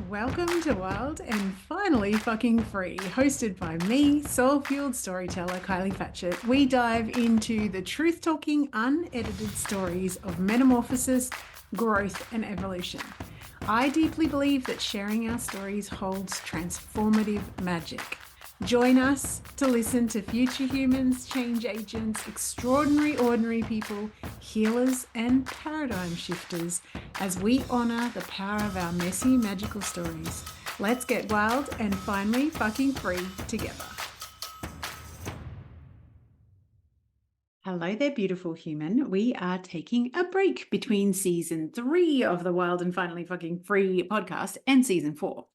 Welcome to Wild and Finally Fucking Free, hosted by me, soul-fueled storyteller Kylie Patchett. We dive into the truth-talking, unedited stories of metamorphosis, growth, and evolution. I deeply believe that sharing our stories holds transformative magic. Join us to listen to future humans, change agents, extraordinary ordinary people, healers, and paradigm shifters as we honor the power of our messy, magical stories. Let's get wild and finally fucking free together. Hello there, beautiful human. We are taking a break between season 3 of the Wild and Finally Fucking Free podcast and season 4.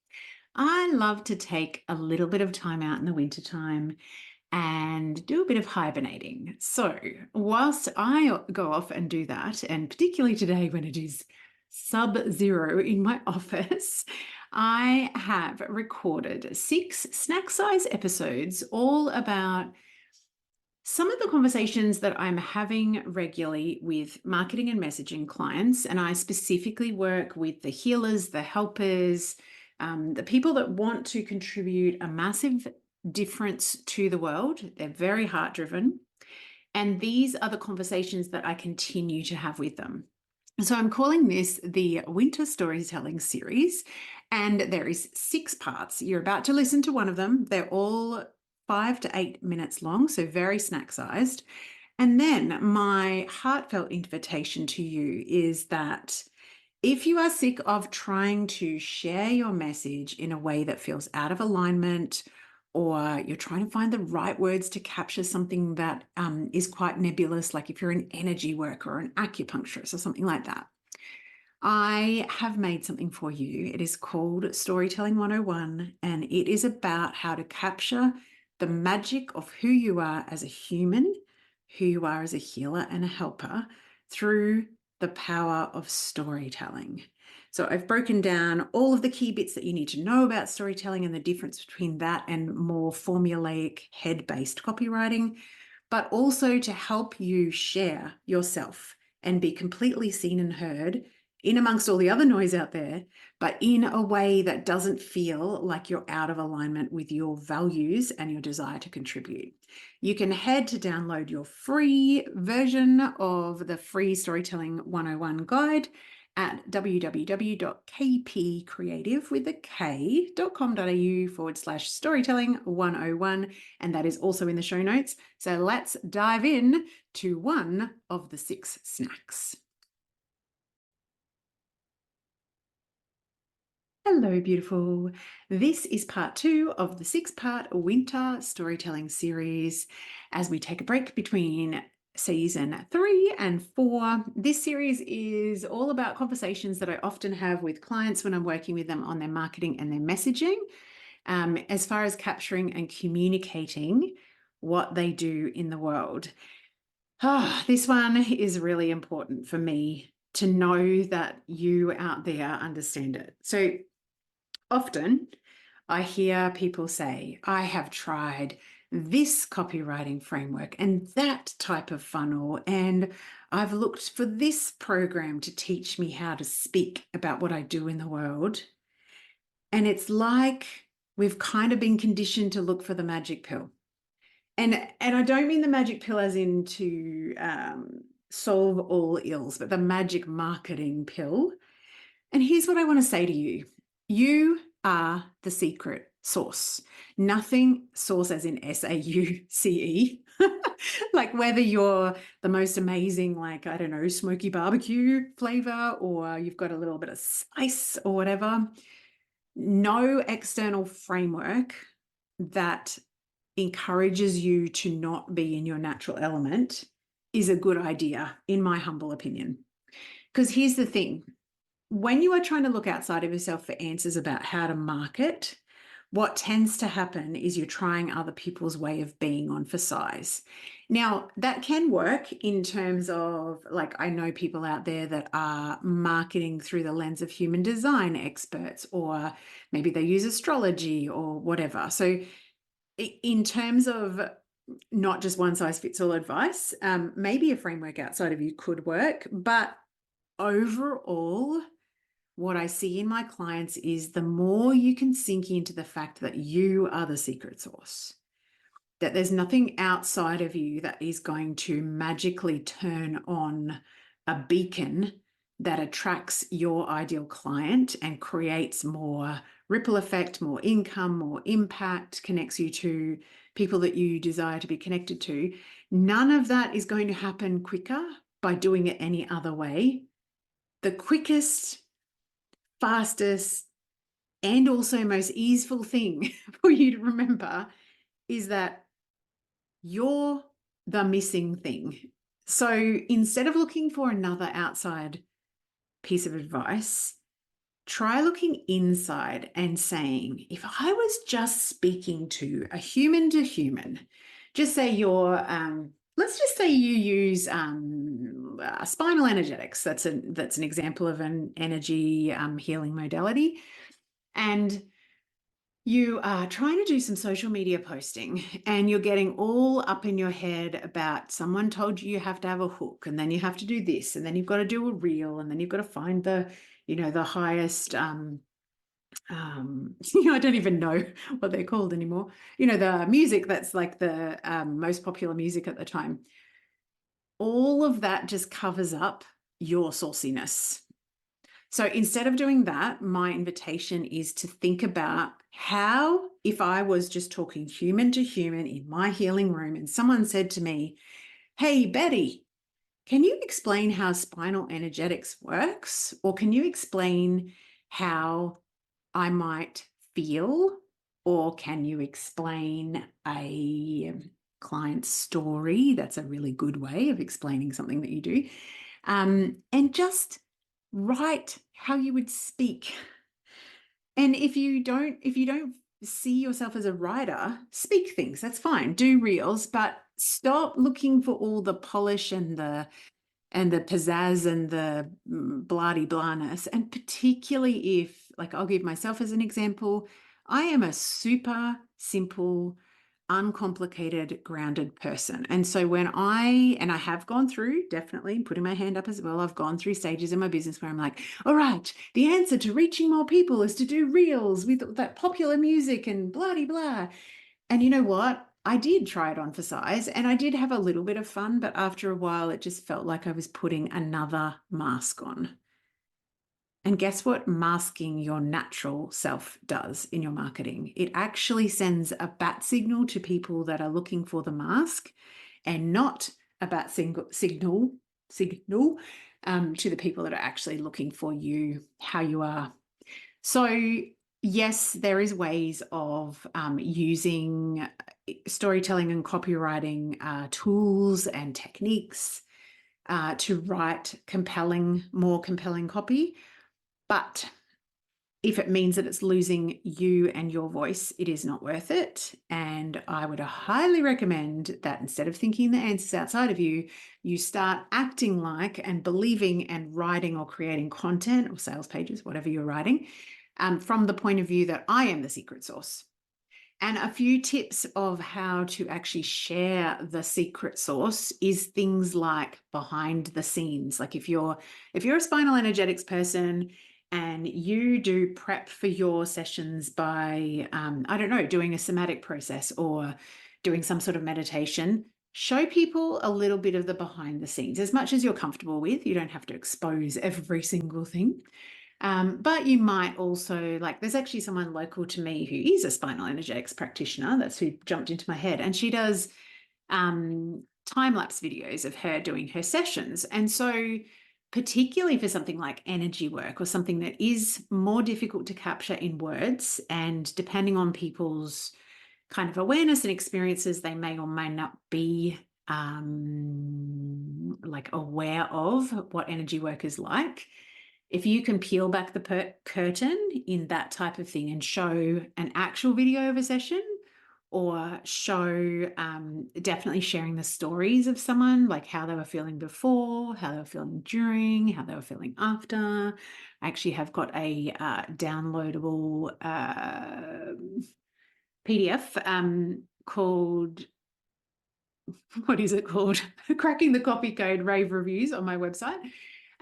I love to take a little bit of time out in the wintertime and do a bit of hibernating. So whilst I go off and do that, and particularly today when it is sub-zero in my office, I have recorded 6 snack-size episodes all about some of the conversations that I'm having regularly with marketing and messaging clients. And I specifically work with the healers, the helpers, the people that want to contribute a massive difference to the world. They're very heart driven. And these are the conversations that I continue to have with them. So I'm calling this the Winter Storytelling Series, and there is 6 parts. You're about to listen to one of them. They're all 5 to 8 minutes long, so very snack sized. And then my heartfelt invitation to you is that if you are sick of trying to share your message in a way that feels out of alignment, or you're trying to find the right words to capture something that is quite nebulous, like if you're an energy worker or an acupuncturist or something like that, I have made something for you. It is called Storytelling 101, and it is about how to capture the magic of who you are as a human, who you are as a healer and a helper through the power of storytelling. So I've broken down all of the key bits that you need to know about storytelling and the difference between that and more formulaic head-based copywriting, but also to help you share yourself and be completely seen and heard in amongst all the other noise out there, but in a way that doesn't feel like you're out of alignment with your values and your desire to contribute. You can head to download your free version of the free Storytelling 101 guide at www.kpcreative.com.au/storytelling 101. And that is also in the show notes. So let's dive in to one of the 6 snacks. Hello, beautiful. This is part 2 of the 6-part Winter Storytelling Series as we take a break between season 3 and 4. This series is all about conversations that I often have with clients when I'm working with them on their marketing and their messaging, as far as capturing and communicating what they do in the world. This one is really important for me to know that you out there understand it. So often I hear people say, I have tried this copywriting framework and that type of funnel, and I've looked for this program to teach me how to speak about what I do in the world. And it's like we've kind of been conditioned to look for the magic pill. And I don't mean the magic pill as in to solve all ills, but the magic marketing pill. And here's what I want to say to you. You are the secret sauce. Nothing sauce as in SAUCE. Like whether you're the most amazing, like, I don't know, smoky barbecue flavor, or you've got a little bit of spice or whatever. No external framework that encourages you to not be in your natural element is a good idea, in my humble opinion. Because here's the thing. When you are trying to look outside of yourself for answers about how to market, what tends to happen is you're trying other people's way of being on for size. Now, that can work in terms of, like, I know people out there that are marketing through the lens of human design experts, or maybe they use astrology or whatever. So in terms of not just one size fits all advice, maybe a framework outside of you could work, but overall, what I see in my clients is the more you can sink into the fact that you are the secret sauce, that there's nothing outside of you that is going to magically turn on a beacon that attracts your ideal client and creates more ripple effect, more income, more impact, connects you to people that you desire to be connected to. None of that is going to happen quicker by doing it any other way. The quickest, fastest, and also most easeful thing for you to remember is that you're the missing thing. So instead of looking for another outside piece of advice, try looking inside and saying, if I was just speaking to human, just say let's just say you use spinal energetics. That's an example of an energy healing modality. And you are trying to do some social media posting and you're getting all up in your head about someone told you have to have a hook and then you have to do this and then you've got to do a reel and then you've got to find the highest I don't even know what they're called anymore. The music that's like the most popular music at the time. All of that just covers up your sauciness. So instead of doing that, my invitation is to think about how, if I was just talking human to human in my healing room and someone said to me, "Hey, Betty, can you explain how spinal energetics works? Or can you explain how I might feel? Or can you explain a client story?" That's a really good way of explaining something that you do. And just write how you would speak. And if you don't see yourself as a writer, speak things. That's fine. Do reels, but stop looking for all the polish and the pizzazz and the blah-de-blahness. And particularly if, like, I'll give myself as an example, I am a super simple, uncomplicated, grounded person. And so when I have gone through, definitely putting my hand up as well, I've gone through stages in my business where I'm like, all right, the answer to reaching more people is to do reels with that popular music and blah-de-blah. And you know what? I did try it on for size and I did have a little bit of fun, but after a while, it just felt like I was putting another mask on. And guess what masking your natural self does in your marketing? It actually sends a bat signal to people that are looking for the mask and not a bat signal to the people that are actually looking for you, how you are. So yes, there is ways of using storytelling and copywriting tools and techniques to write more compelling copy. But if it means that it's losing you and your voice, it is not worth it. And I would highly recommend that instead of thinking the answers outside of you, you start acting like and believing and writing or creating content or sales pages, whatever you're writing, from the point of view that I am the secret sauce. And a few tips of how to actually share the secret sauce is things like behind the scenes. Like if you're a spinal energetics person and you do prep for your sessions by, I don't know, doing a somatic process or doing some sort of meditation, show people a little bit of the behind the scenes as much as you're comfortable with. You don't have to expose every single thing. But you might also, like, there's actually someone local to me who is a spinal energetics practitioner. That's who jumped into my head. And she does time-lapse videos of her doing her sessions. And so particularly for something like energy work or something that is more difficult to capture in words, and depending on people's kind of awareness and experiences, they may or may not be like aware of what energy work is like. If you can peel back the curtain in that type of thing and show an actual video of a session, or show definitely sharing the stories of someone, like how they were feeling before, how they were feeling during, how they were feeling after. I actually have got a downloadable PDF called, what is it called? Cracking the Copy Code Rave Reviews on my website.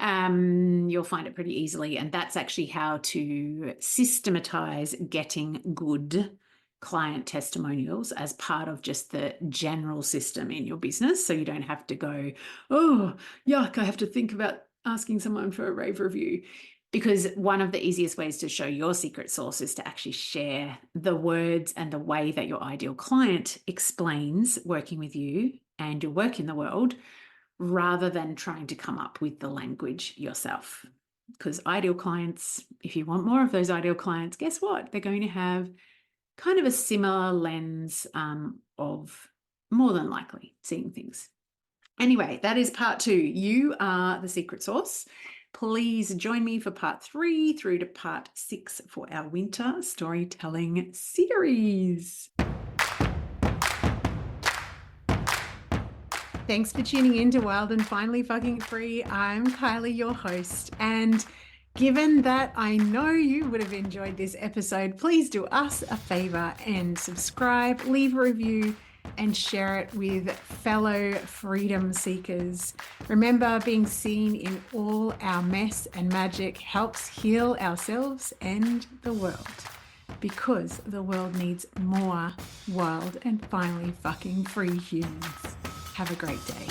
You'll find it pretty easily. And that's actually how to systematize getting good client testimonials as part of just the general system in your business. So you don't have to go, oh, yuck, I have to think about asking someone for a rave review. Because one of the easiest ways to show your secret sauce is to actually share the words and the way that your ideal client explains working with you and your work in the world, rather than trying to come up with the language yourself. Because ideal clients, if you want more of those ideal clients, guess what? They're going to have kind of a similar lens of more than likely seeing things. Anyway, that is part 2. You are the secret sauce. Please join me for part 3 through to part 6 for our winter storytelling series. Thanks for tuning in to Wild and Finally Fucking Free. I'm Kylie, your host, and given that I know you would have enjoyed this episode, please do us a favor and subscribe, leave a review, and share it with fellow freedom seekers. Remember, being seen in all our mess and magic helps heal ourselves and the world, because the world needs more wild and finally fucking free humans. Have a great day.